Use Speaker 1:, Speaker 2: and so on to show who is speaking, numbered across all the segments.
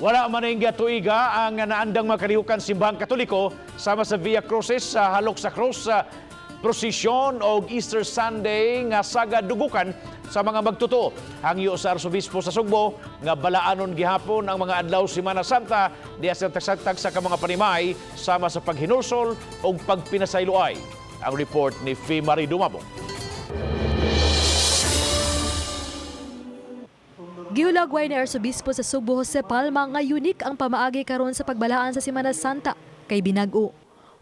Speaker 1: Wala man ang tuiga ang naandang makalihukan simbahang Katoliko sama sa Via Crucis sa halok sa krus sa prosesyon o Easter Sunday nga sagad dugukan sa mga magtuto. Hangyo sa Arsobispo sa Sugbo nga balaanon gihapon ang mga adlaw Semana Santa diya sa tagsagtag sa mga panimay sama sa paghinulsol o pagpinasayloay. Ang report ni Fee Marie Dumabong.
Speaker 2: Giulagway ni Arsobispo sa Sugbo Jose Palma nga unique ang pamaagi karon sa pagbalaan sa Semana Santa kay binag-o.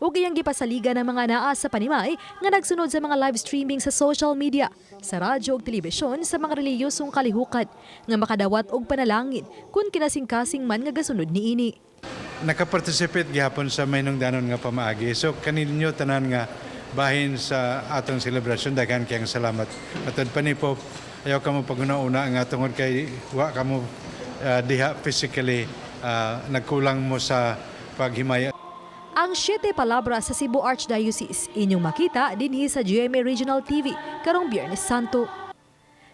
Speaker 2: Ug iyang gipasaligan ng mga naa sa panimay nga nagsunod sa mga live streaming sa social media, sa radyo ug telebisyon sa mga relihiyosong kalihukan nga makadawat og panalangin kung kinasing-kasing man nga gasunod niini.
Speaker 3: Nakaparticipate gihapon sa mahinungdanon nga pamaagi. So kaninyo tanan nga bahin sa atong selebrasyon daghan kayong salamat. Matod pa ni Pope, ayaw ka mo pag-una-una nga tungod kay wa ka mo diha physically nagkulang mo sa paghimaya.
Speaker 2: Ang 7 palabras sa Cebu Archdiocese inyong makita dinhi sa GMA Regional TV karong Biyernes Santo.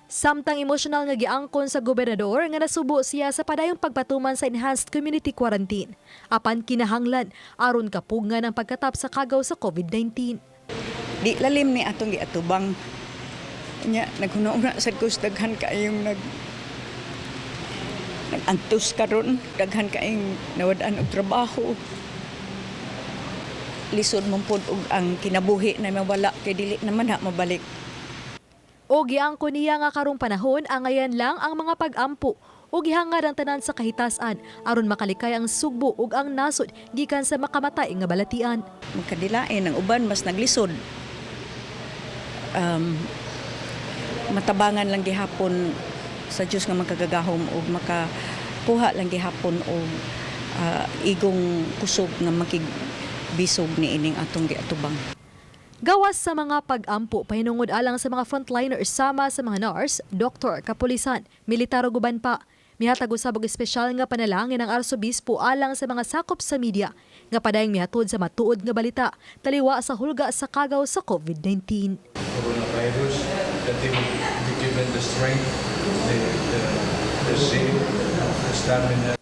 Speaker 2: Samtang emosyonal nga giangkon sa gobernador nga nasubo siya sa padayong pagpatuman sa enhanced community quarantine apan kinahanglan aron kapugngan ang pagkatap sa kagaw sa COVID-19.
Speaker 4: Di lalim ni atong giatubang nya naghuna-una sad ko daghan kaayong nagantus karon, daghan kaayong nawad-an og trabaho. Lisod mong pod og ang kinabuhi na mawala kay dili naman ha mabalik.
Speaker 2: O giangkon niya nga karong panahon ang ngayon lang ang mga pag-ampo o gihangad ang tanan sa kahitasan aron makalikay ang Sugbo ug ang nasod gikan sa makamatay nga balatian.
Speaker 4: Magkadilain ang uban mas naglisod. Matabangan lang gihapon sa Dios nga makagagahom o makakuha lang gihapon o igong kusog nga makigbisog ni ining atong giatubang.
Speaker 2: Gawas sa mga pag-ampo pahinungod alang sa mga frontliners sama sa mga nurse, doktor, kapulisan, militar ug uban pa. Mihatag usab og espesyal nga panalangin ang Arsobispo alang sa mga sakop sa media nga padayong mihatod sa matuod nga balita taliwa sa hulga sa kagaw sa COVID-19.
Speaker 5: Coronavirus, that they will be given the strength, the zeal, the stamina.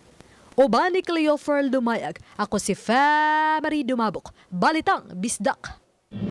Speaker 2: Oban ni Cleofer Lumayag, ako si Fee Marie Dumabok, Balitang Bisdak.